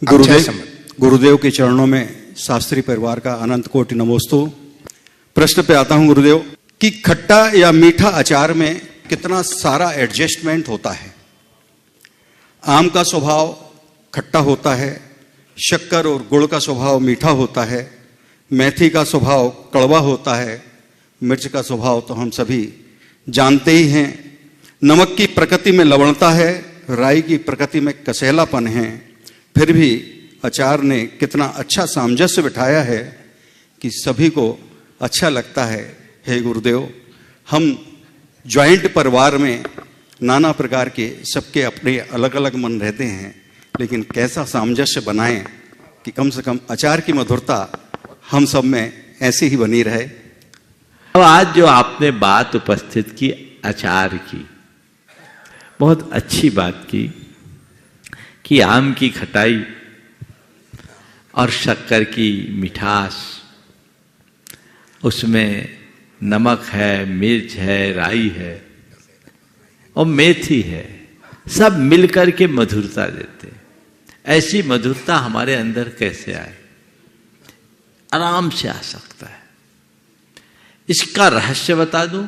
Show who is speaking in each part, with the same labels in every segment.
Speaker 1: गुरुदेव के चरणों में शास्त्री परिवार का अनंत कोटि नमोस्तु। प्रश्न पे आता हूं गुरुदेव कि खट्टा या मीठा अचार में कितना सारा एडजस्टमेंट होता है। आम का स्वभाव खट्टा होता है, शक्कर और गुड़ का स्वभाव मीठा होता है, मेथी का स्वभाव कड़वा होता है, मिर्च का स्वभाव तो हम सभी जानते ही हैं। नमक की प्रकृति में लवणता है, राई की प्रकृति में कसैलापन है, फिर भी अचार ने कितना अच्छा सामंजस्य बिठाया है कि सभी को अच्छा लगता है। हे गुरुदेव, हम ज्वाइंट परिवार में नाना प्रकार के सबके अपने अलग अलग मन रहते हैं, लेकिन कैसा सामंजस्य बनाएं कि कम से कम अचार की मधुरता हम सब में ऐसी ही बनी रहे।
Speaker 2: अब आज जो आपने बात उपस्थित की अचार की, बहुत अच्छी बात की कि आम की खटाई और शक्कर की मिठास, उसमें नमक है, मिर्च है, राई है और मेथी है, सब मिलकर के मधुरता देते हैं। ऐसी मधुरता हमारे अंदर कैसे आए? आराम से आ सकता है। इसका रहस्य बता दूं?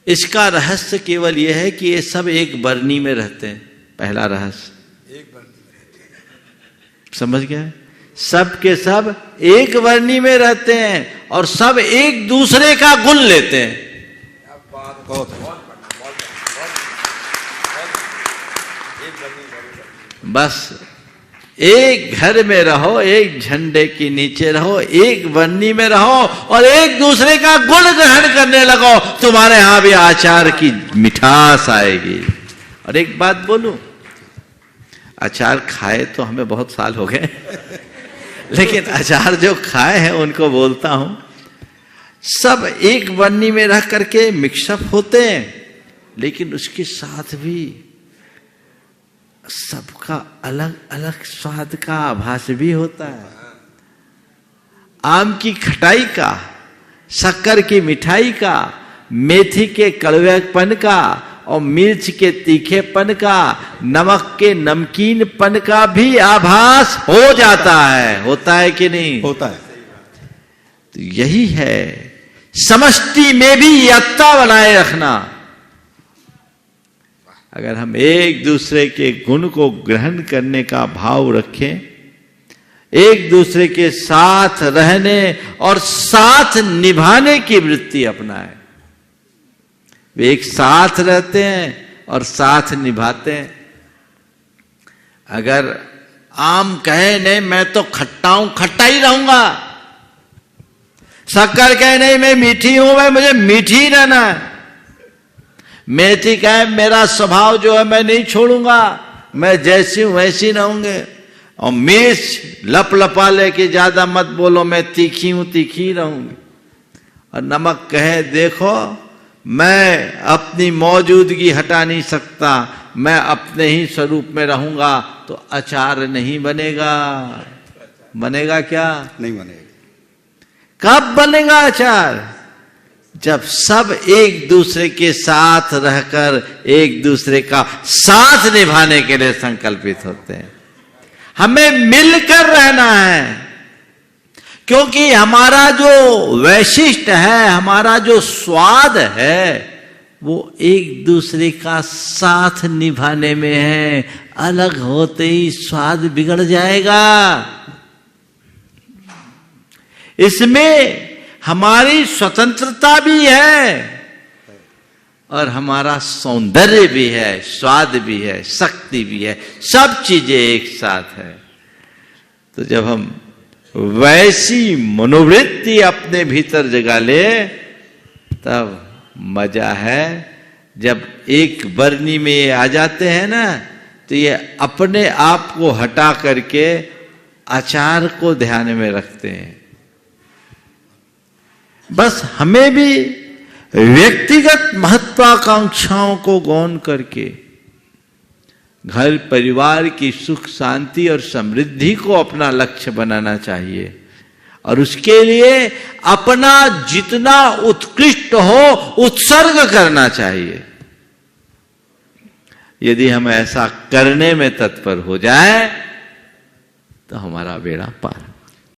Speaker 2: इसका रहस्य केवल यह है कि ये सब एक बरनी में रहते हैं। पहला रहस्य, एक बरनी में रहते हैं। समझ गए? सब के सब एक बरनी में रहते हैं और सब एक दूसरे का गुण लेते हैं। बस एक घर में रहो, एक झंडे के नीचे रहो, एक बरनी में रहो और एक दूसरे का गुण ग्रहण करने लगो, तुम्हारे यहां भी अचार की मिठास आएगी। और एक बात बोलूं, अचार खाए तो हमें बहुत साल हो गए लेकिन अचार जो खाए हैं उनको बोलता हूं, सब एक बरनी में रह करके मिक्सअप होते हैं, लेकिन उसके साथ भी सबका अलग अलग स्वाद का आभास भी होता है। आम की खटाई का, शक्कर की मिठाई का, मेथी के कड़वेपन का और मिर्च के तीखेपन का, नमक के नमकीनपन का भी आभास हो जाता है। होता है कि नहीं?
Speaker 1: होता है।
Speaker 2: तो यही है समष्टि में भी एकता बनाए रखना। अगर हम एक दूसरे के गुण को ग्रहण करने का भाव रखें, एक दूसरे के साथ रहने और साथ निभाने की वृत्ति अपनाएं, वे एक साथ रहते हैं और साथ निभाते हैं। अगर आम कहे नहीं मैं तो खट्टा हूं, खट्टा ही रहूंगा, शक्कर कहे नहीं मैं मीठी हूं, मैं मुझे मीठी ही रहना है, मेथी कहे मेरा स्वभाव जो है मैं नहीं छोड़ूंगा, मैं जैसी हूं वैसी रहूंगे, और मिर्च लप लपा लेके ज्यादा मत बोलो, मैं तीखी हूं तीखी ही रहूंगी, और नमक कहे देखो मैं अपनी मौजूदगी हटा नहीं सकता, मैं अपने ही स्वरूप में रहूंगा, तो अचार नहीं बनेगा। बनेगा क्या? नहीं बनेगा। कब बनेगा अचार? जब सब एक दूसरे के साथ रहकर एक दूसरे का साथ निभाने के लिए संकल्पित होते हैं। हमें मिलकर रहना है, क्योंकि हमारा जो वैशिष्ट है, हमारा जो स्वाद है, वो एक दूसरे का साथ निभाने में है। अलग होते ही स्वाद बिगड़ जाएगा। इसमें हमारी स्वतंत्रता भी है और हमारा सौंदर्य भी है, स्वाद भी है, शक्ति भी है, सब चीजें एक साथ है। तो जब हम वैसी मनोवृत्ति अपने भीतर जगा ले, तब मजा है। जब एक बरनी में ये आ जाते हैं ना, तो ये अपने आप को हटा करके अचार को ध्यान में रखते हैं। बस हमें भी व्यक्तिगत महत्वाकांक्षाओं को गौण करके घर परिवार की सुख शांति और समृद्धि को अपना लक्ष्य बनाना चाहिए, और उसके लिए अपना जितना उत्कृष्ट हो उत्सर्ग करना चाहिए। यदि हम ऐसा करने में तत्पर हो जाए तो हमारा बेड़ा पार।